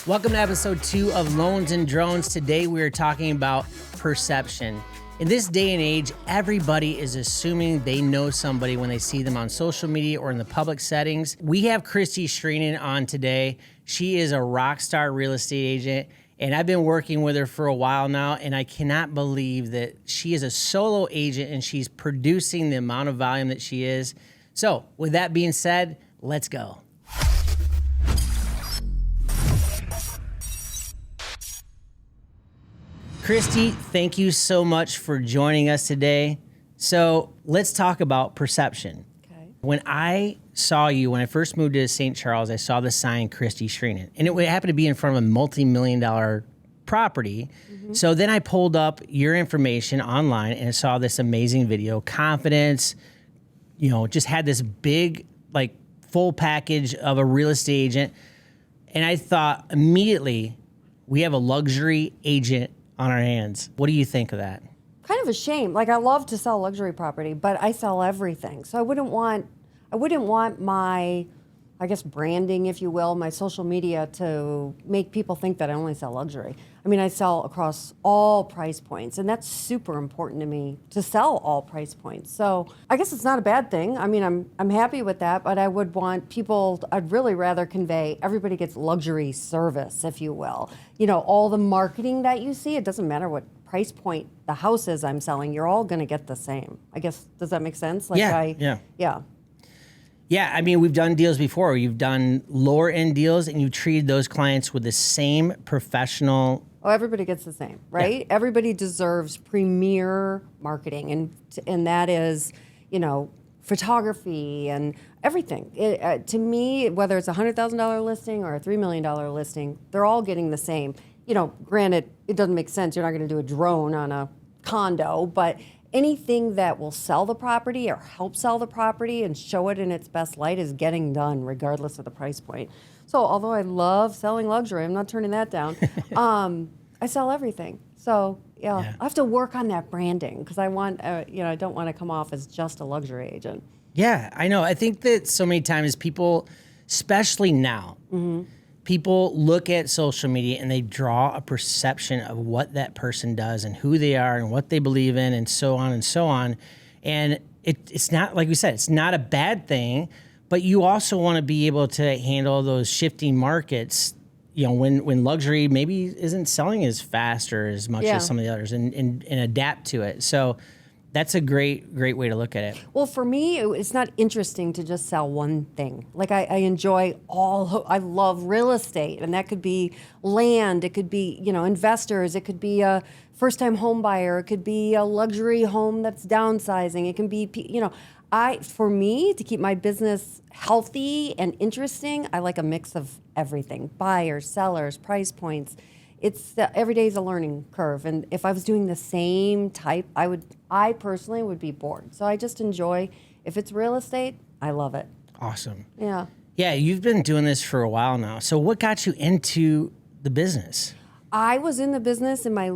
Welcome to episode 2 of Loans and Drones. Today we are talking about perception. In this day and age, everybody is assuming they know somebody when they see them on social media or in the public settings. We have Kristy Sreenan on today. She is a rock star real estate agent, and I've been working with her for a while now, and I cannot believe that she is a solo agent and she's producing the amount of volume that she is. So with that being said, let's go. Kristy, thank you so much for joining us today. So let's talk about perception. Okay. When I saw you, when I first moved to St. Charles, I saw the sign Kristy Sreenan, and it happened to be in front of a multi-million-dollar property. Mm-hmm. So then I pulled up your information online and I saw this amazing video, confidence, just had this big, full package of a real estate agent. And I thought immediately, we have a luxury agent on our hands. What do you think of that? Kind of a shame. I love to sell luxury property, but I sell everything. So I wouldn't want my, branding, if you will, my social media to make people think that I only sell luxury. I sell across all price points, and that's super important to me to sell all price points. So I guess it's not a bad thing. I'm happy with that, but I would want people, I'd really rather convey everybody gets luxury service, if you will. All the marketing that you see, it doesn't matter what price point the house is I'm selling, you're all going to get the same. I guess, does that make sense? Yeah. Yeah, we've done deals before. You've done lower end deals and you've treated those clients with the same professional. Oh, everybody gets the same, right? Yeah. Everybody deserves premier marketing, and that is, photography and everything. To me, whether it's a $100,000 listing or a $3 million listing, they're all getting the same. Granted, it doesn't make sense. You're not going to do a drone on a condo, but anything that will sell the property or help sell the property and show it in its best light is getting done regardless of the price point. So although I love selling luxury, I'm not turning that down, I sell everything. So yeah, I have to work on that branding because I want, I don't want to come off as just a luxury agent. Yeah, I know. I think that so many times people, especially now, people look at social media and they draw a perception of what that person does and who they are and what they believe in and so on and so on. And it's not, like we said, it's not a bad thing, but you also want to be able to handle those shifting markets, when luxury maybe isn't selling as fast or as much as some of the others and adapt to it. So that's a great way to look at it. Well, for me, it's not interesting to just sell one thing. I enjoy I love real estate, and that could be land, it could be, investors, it could be a first-time home buyer, it could be a luxury home that's downsizing, it can be, for me, to keep my business healthy and interesting, I like a mix of everything, buyers, sellers, price points. Every day is a learning curve, and if I was doing the same type, I personally would be bored. So I just enjoy, if it's real estate, I love it. Awesome. Yeah. Yeah, you've been doing this for a while now. So what got you into the business? I was in the business in my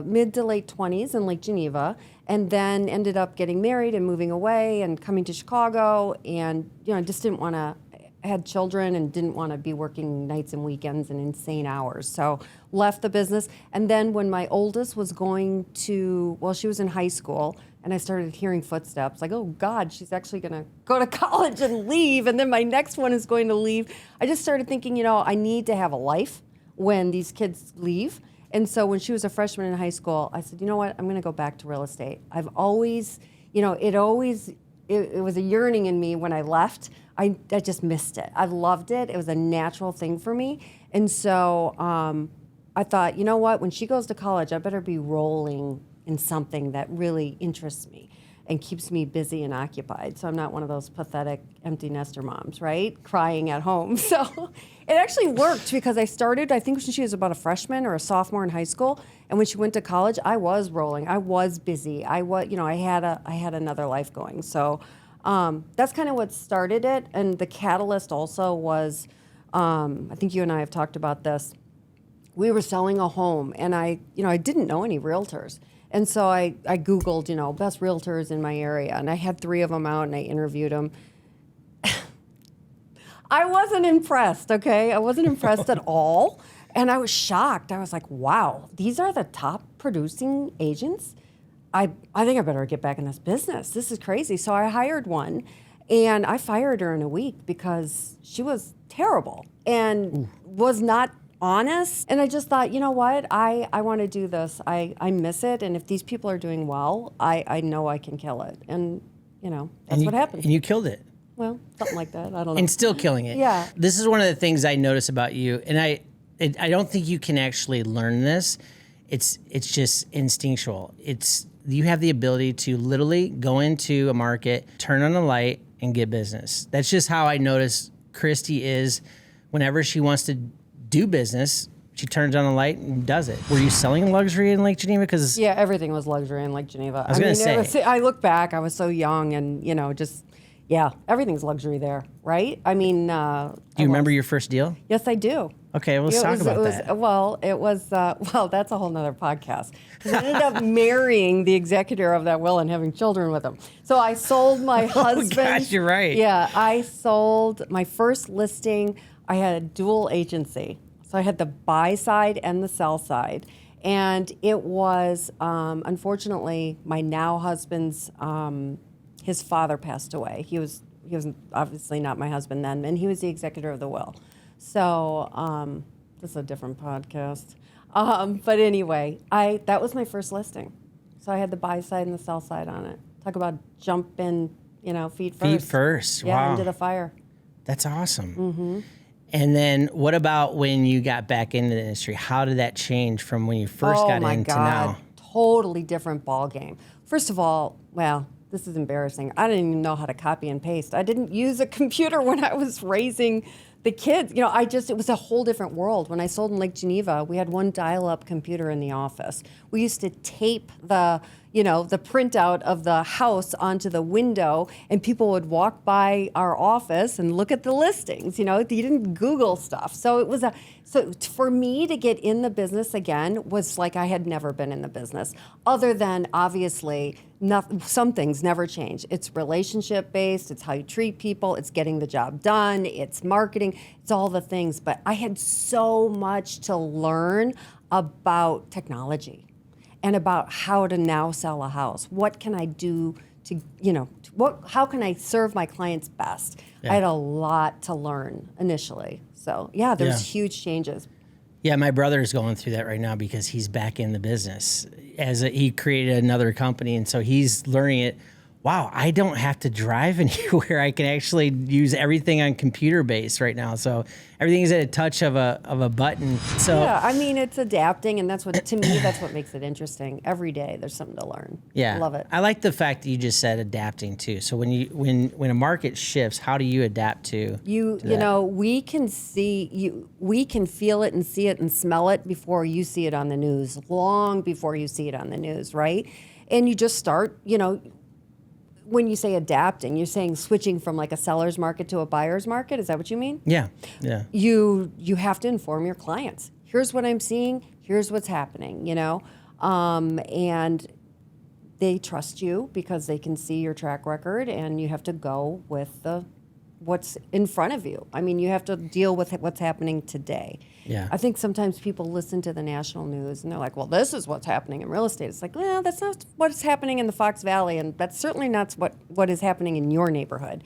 mid to late 20s in Lake Geneva, and then ended up getting married and moving away and coming to Chicago, and I just didn't want to. I had children and didn't want to be working nights and weekends and insane hours. So left the business. And then when my oldest was she was in high school, and I started hearing footsteps, oh God, she's actually going to go to college and leave. And then my next one is going to leave. I just started thinking, I need to have a life when these kids leave. And so when she was a freshman in high school, I said, you know what, I'm going to go back to real estate. I've always, it was a yearning in me when I left. I just missed it. I loved it. It was a natural thing for me. And so I thought, you know what, when she goes to college, I better be rolling in something that really interests me and keeps me busy and occupied. So I'm not one of those pathetic empty nester moms, right? Crying at home. So it actually worked because I started, I think when she was about a freshman or a sophomore in high school. And when she went to college, I was rolling. I was busy. I had another life going. So that's kind of what started it. And the catalyst also was, I think you and I have talked about this. We were selling a home, and I didn't know any realtors. And so I Googled, best realtors in my area, and I had 3 of them out, and I interviewed them. I wasn't impressed, okay? I wasn't impressed at all. And I was shocked. I was like, wow, these are the top producing agents? I think I better get back in this business. This is crazy. So I hired one, and I fired her in a week because she was terrible and was not honest. And I just thought, you know what? I want to do this. I miss it. And if these people are doing well, I know I can kill it. And, that's what happened. And you killed it. Well, something like that. I don't know. And still killing it. Yeah. This is one of the things I notice about you, and I don't think you can actually learn this. It's just instinctual. You have the ability to literally go into a market, turn on a light, and get business. That's just how I notice Kristy is. Whenever she wants to do business, she turns on a light and does it. Were you selling luxury in Lake Geneva? Because yeah, everything was luxury in Lake Geneva. I was going to say. I look back, I was so young, and yeah, everything's luxury there, right? I mean, do you remember your first deal? Yes, I do. Okay, let's talk about that. Well, that's a whole nother podcast. 'Cause I ended up marrying the executor of that will and having children with him. So I sold my husband. Oh, gosh, you're right. Yeah, I sold my first listing. I had a dual agency. So I had the buy side and the sell side. And it was, unfortunately, my now husband's, his father passed away. He was obviously not my husband then, and he was the executor of the will. So this is a different podcast. But anyway, that was my first listing. So I had the buy side and the sell side on it. Talk about jumping, feet first. Feet first, yeah, wow. into the fire. That's awesome. Mm-hmm. And then what about when you got back into the industry? How did that change from when you first got in to now? Totally different ball game. First of all, well, this is embarrassing. I didn't even know how to copy and paste. I didn't use a computer when I was raising the kids. It was a whole different world. When I sold in Lake Geneva, we had one dial-up computer in the office. We used to tape the printout of the house onto the window, and people would walk by our office and look at the listings. You didn't Google stuff. So so for me to get in the business again was like I had never been in the business, other than obviously some things never change. It's relationship based, it's how you treat people, it's getting the job done, it's marketing, it's all the things. But I had so much to learn about technology and about how to now sell a house. What can I do to, how can I serve my clients best? Yeah. I had a lot to learn initially. So yeah, there's huge changes. Yeah, my brother is going through that right now because he's back in the business. He created another company, and so he's learning it. Wow, I don't have to drive anywhere. I can actually use everything on computer based right now. So everything is at a touch of a button. So yeah, I mean, it's adapting, and that's what makes it interesting. Every day there's something to learn. Yeah, love it. I like the fact that you just said adapting too. So when a market shifts, how do you adapt to we can we can feel it and see it and smell it before you see it on the news, long before you see it on the news, right? And you just start, when you say adapting, you're saying switching from like a seller's market to a buyer's market. Is that what you mean? Yeah, yeah. You have to inform your clients. Here's what I'm seeing. Here's what's happening. And they trust you because they can see your track record, and you have to go with what's in front of you. I mean, you have to deal with what's happening today. Yeah. I think sometimes people listen to the national news and they're like, well, this is what's happening in real estate. It's like, well, that's not what's happening in the Fox Valley, and that's certainly not what is happening in your neighborhood.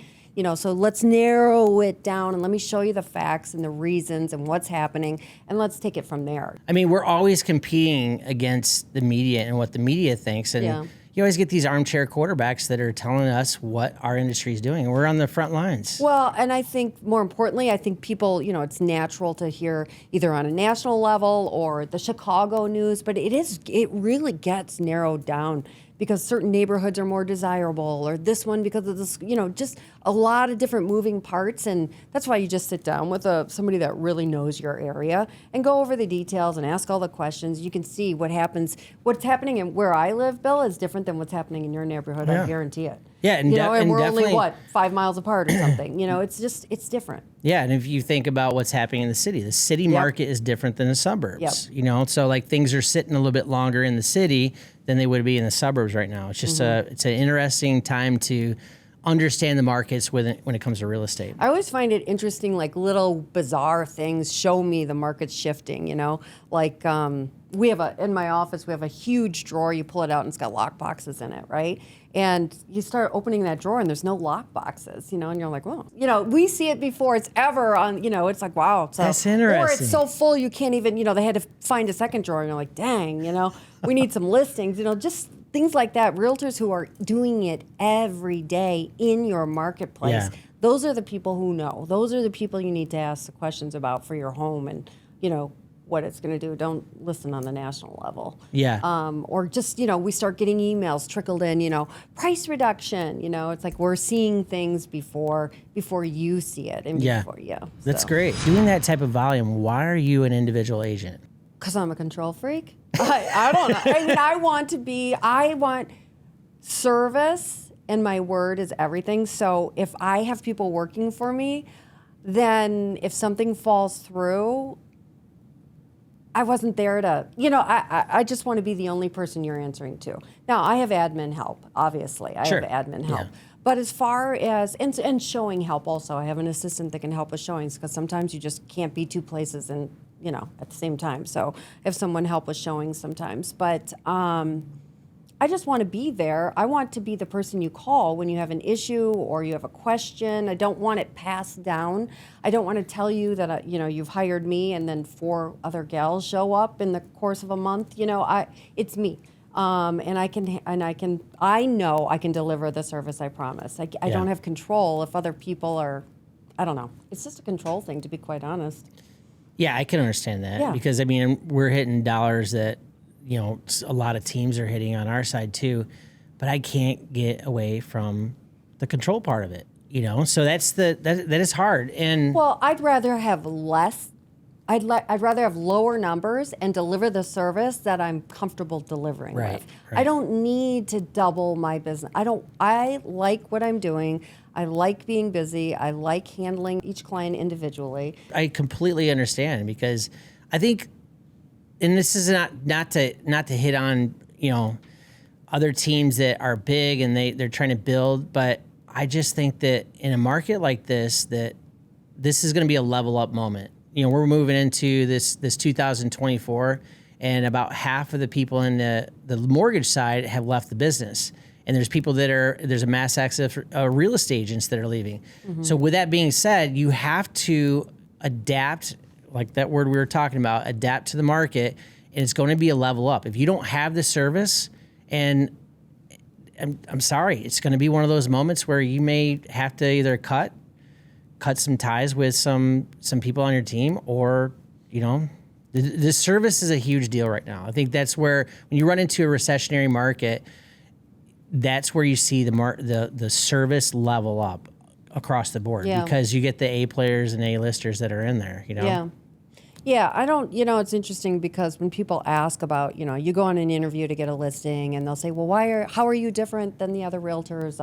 So let's narrow it down, and let me show you the facts and the reasons and what's happening, and let's take it from there. I mean, we're always competing against the media and what the media thinks, and you always get these armchair quarterbacks that are telling us what our industry is doing. We're on the front lines. Well, and I think more importantly, people, it's natural to hear either on a national level or the Chicago news, but it really gets narrowed down because certain neighborhoods are more desirable, or this one because of this, just a lot of different moving parts. And that's why you just sit down with somebody that really knows your area and go over the details and ask all the questions. You can see what's happening in where I live, Bill, is different than what's happening in your neighborhood. Yeah. I guarantee it. Yeah, and we're only 5 miles apart or something. It's different. Yeah, and if you think about what's happening in the city market is different than the suburbs. Yep. So like things are sitting a little bit longer in the city than they would be in the suburbs right now. It's just it's an interesting time to understand the markets when it comes to real estate? I always find it interesting, like little bizarre things show me the market's shifting, like in my office, we have a huge drawer. You pull it out and it's got lock boxes in it, right? And you start opening that drawer and there's no lock boxes, and you're like, well, we see it before it's ever on, it's like, wow. So, that's interesting. Or it's so full you can't even, they had to find a second drawer and you're like, dang, we need some listings, just things like that. Realtors who are doing it every day in your marketplace, those are the people who know. Those are the people you need to ask the questions about for your home and, what it's going to do. Don't listen on the national level. Yeah. Or just, we start getting emails trickled in, price reduction, it's like we're seeing things before you see it. And before, That's great. Doing that type of volume, why are you an individual agent? Because I'm a control freak. I don't know. I want service, and my word is everything. So if I have people working for me, then if something falls through, I wasn't there to, I just want to be the only person you're answering to. Now, I have admin help, obviously. I have admin help. Yeah. But as far as, and showing help also, I have an assistant that can help with showings because sometimes you just can't be two places and at the same time. So I have someone help with showing sometimes. But I just want to be there. I want to be the person you call when you have an issue or you have a question. I don't want it passed down. I don't want to tell you that, you've hired me and then 4 other gals show up in the course of a month. It's me. And I know I can deliver the service I promise. I don't have control if other people are, I don't know. It's just a control thing, to be quite honest. Yeah, I can understand that because we're hitting dollars that, a lot of teams are hitting on our side too, but I can't get away from the control part of it, So that is hard. And well, I'd rather have less. I'd rather have lower numbers and deliver the service that I'm comfortable delivering with. Right. I don't need to double my business. I like what I'm doing. I like being busy. I like handling each client individually. I completely understand because I think, and this is not to hit on, other teams that are big and they're trying to build, but I just think that in a market like this, that this is going to be a level up moment. We're moving into this 2024, and about half of the people in the mortgage side have left the business. And there's people there's a mass exodus of real estate agents that are leaving. Mm-hmm. So with that being said, you have to adapt, like that word we were talking about, adapt to the market, and it's going to be a level up. If you don't have the service, and I'm sorry, it's going to be one of those moments where you may have to either cut some ties with some people on your team, or, the service is a huge deal right now. I think that's where, when you run into a recessionary market, that's where you see the service level up across the board because you get the A players and A listers that are in there, Yeah, I don't, it's interesting because when people ask about, you go on an interview to get a listing and they'll say, well, how are you different than the other realtors?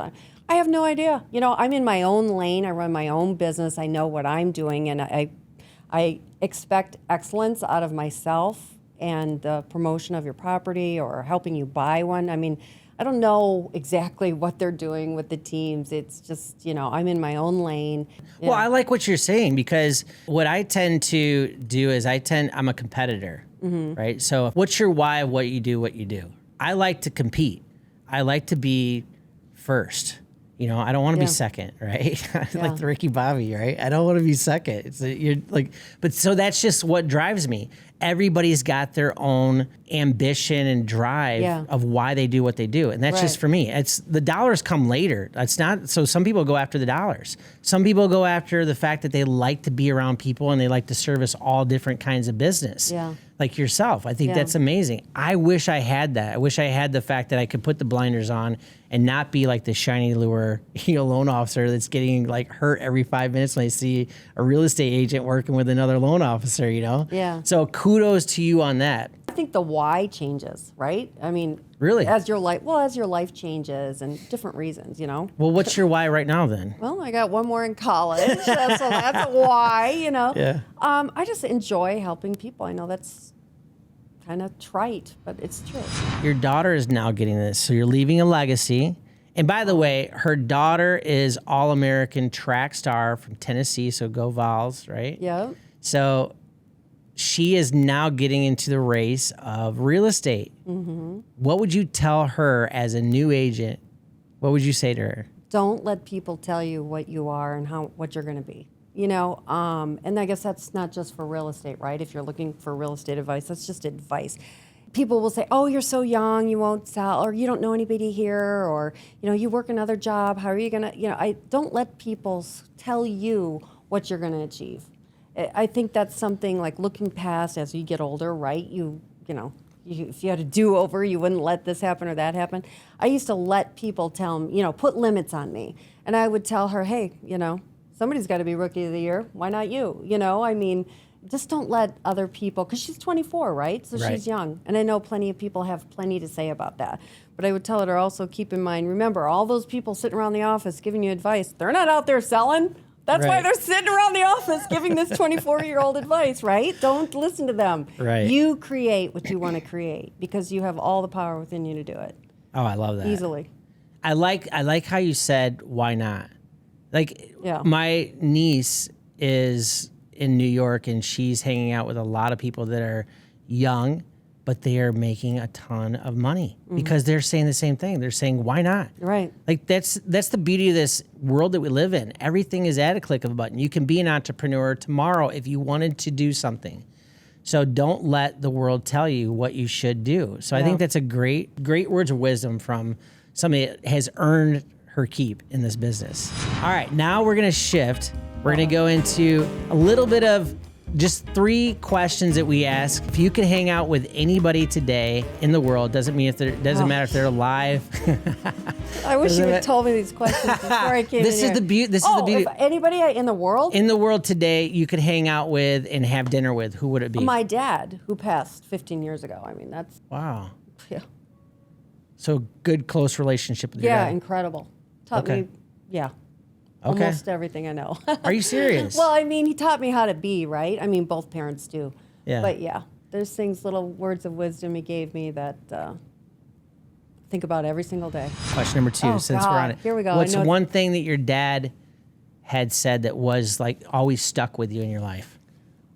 I have no idea. I'm in my own lane. I run my own business. I know what I'm doing, and I expect excellence out of myself and the promotion of your property or helping you buy one. I don't know exactly what they're doing with the teams. It's just, I'm in my own lane. Well, I like what you're saying because what I tend to do is I'm a competitor, right? So what's your why of what you do? I like to compete. I like to be first. I don't want to be second, right? Like the Ricky Bobby, right? I don't want to be second. But so that's just what drives me. Everybody's got their own ambition and drive of why they do what they do. And that's just for me. It's the dollars come later. That's not, so some people go after the dollars. Some people go after the fact that they like to be around people and they like to service all different kinds of business. Yeah. Like yourself. I think that's amazing. I wish I had that. I wish I had the fact that I could put the blinders on and not be like the shiny lure, loan officer that's getting hurt every 5 minutes when I see a real estate agent working with another loan officer, Yeah. So kudos to you on that. I think the why changes, right? Really? As your life changes and different reasons, Well, what's your why right now then? Well, I got one more in college, so that's a why, Yeah. I just enjoy helping people. I know that's kind of trite, but it's true. Your daughter is now getting this, so you're leaving a legacy, And by the way, her daughter is All-American track star from Tennessee, so go Vols, right? Yep. So she is now getting into the race of real estate. Mm-hmm. What would you tell her as a new agent? What would you say to her? Don't let people tell you what you are and what you're going to be. And I guess that's not just for real estate, right? If you're looking for real estate advice, that's just advice. People will say, oh, you're so young, you won't sell, or you don't know anybody here, or, you work another job, how are you going to, I don't let people tell you what you're going to achieve. I think that's something like looking past as you get older, right? If you had a do-over, you wouldn't let this happen or that happen. I used to let people tell me, put limits on me. And I would tell her, hey, somebody's got to be Rookie of the Year. Why not you? Just don't let other people, because she's 24, right? So Right. she's young. And I know plenty of people have plenty to say about that. But I would tell her also, keep in mind, remember, all those people sitting around the office giving you advice, they're not out there selling. That's why Right. they're sitting around the office giving this 24-year-old advice, right? Don't listen to them. Right. You create what you want to create because you have all the power within you to do it Oh, I love that. easily. I like how you said, why not? Like, Yeah. my niece is in New York, and she's hanging out with a lot of people that are young, but they are making a ton of money because they're saying the same thing. They're saying, why not? Right. Like, that's the beauty of this world that we live in. Everything is at a click of a button. You can be an entrepreneur tomorrow if you wanted to do something. So don't let the world tell you what you should do. So I think that's a great words of wisdom from somebody that has earned her keep in this business. All right, now we're going to shift. We're going to go into a little bit of just 3 questions that we ask. If you could hang out with anybody today in the world, doesn't matter if they're alive. I wish you had told me these questions before I came This in is here. the beauty. This is the beauty. If anybody in the world? In the world today, you could hang out with and have dinner with. Who would it be? My dad, who passed 15 years ago. I mean, that's, Wow. yeah. So good, close relationship with your Yeah, dad. incredible. Taught Okay. me, yeah. Okay. Almost everything I know. Are you serious? Well, I mean, he taught me how to be, right? I mean, both parents do. Yeah. But yeah, there's things, little words of wisdom he gave me that I think about every single day. Question number 2, Oh, since we're on God. it. Here we go. I What's know- one thing that your dad had said that was like always stuck with you in your life?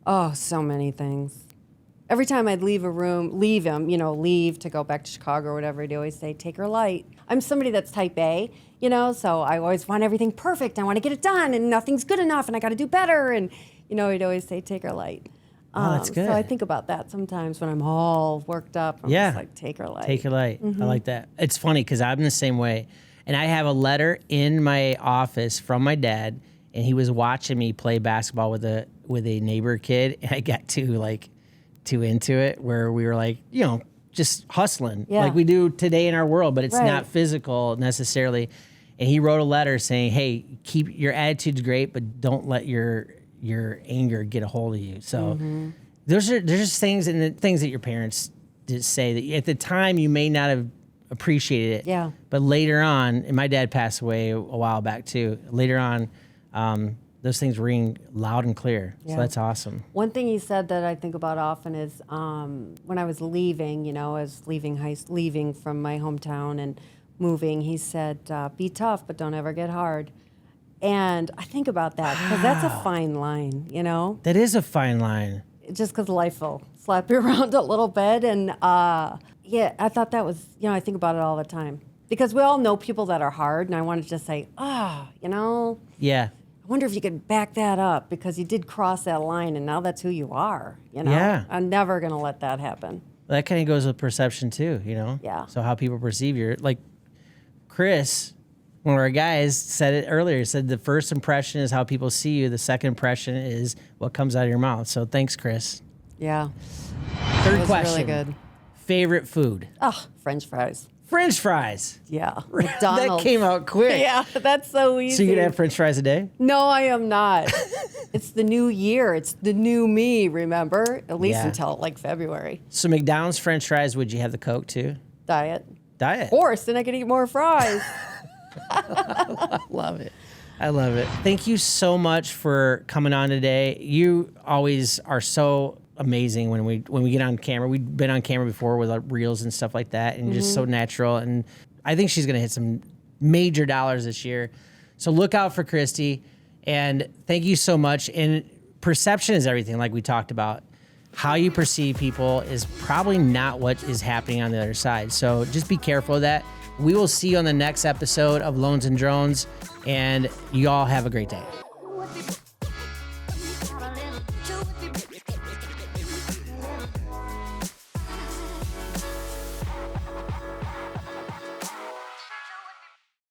Oh, so many things. Every time I'd leave leave to go back to Chicago or whatever, he'd always say, take her light. I'm somebody that's type A, so I always want everything perfect. I want to get it done, and nothing's good enough, and I got to do better. And, he'd always say, take her light. Oh, that's good. So I think about that sometimes when I'm all worked up. I'm Yeah. just like, take her light. Take your light. Mm-hmm. I like that. It's funny because I'm the same way. And I have a letter in my office from my dad, and he was watching me play basketball with a neighbor kid, and I got too into it where we were like, just hustling Yeah. like we do today in our world, but it's Right. not physical necessarily. And he wrote a letter saying, hey, keep your attitude's great, but don't let your anger get a hold of you. So there's just things and the things that your parents did say that at the time you may not have appreciated it. Yeah. But later on, and my dad passed away a while back too. Later on, those things ring loud and clear. Yeah. So that's awesome. One thing he said that I think about often is when I was leaving, leaving from my hometown and moving, he said, be tough, but don't ever get hard. And I think about that because that's a fine line, That is a fine line. just because life will slap you around a little bit. And I thought that was, I think about it all the time because we all know people that are hard. And I wanted to just say, Yeah. I wonder if you could back that up because you did cross that line and now that's who you are, Yeah. I'm never going to let that happen. That kind of goes with perception too, Yeah. So how people perceive you. Like Chris, one of our guys, said it earlier. He said the first impression is how people see you. The second impression is what comes out of your mouth. So thanks, Chris. Yeah. Third It was question. really good. Favorite food? Oh, French fries. French fries. Yeah. That McDonald's. came out quick. Yeah, that's so easy. So you can have French fries a day? No, I am not. It's the new year. It's the new me, remember? At least Yeah. until like February. So McDonald's French fries, would you have the Coke too? Diet. Diet. Of course, then I could eat more fries. Love it. I love it. Thank you so much for coming on today. You always are so amazing when we get on camera. We've been on camera before with reels and stuff like that, and just so natural. And I think she's gonna hit some major dollars this year. So look out for Kristy, and thank you so much. And perception is everything, like we talked about. How you perceive people is probably not what is happening on the other side. So just be careful of that. We will see you on the next episode of Loans and Drones, and you all have a great day.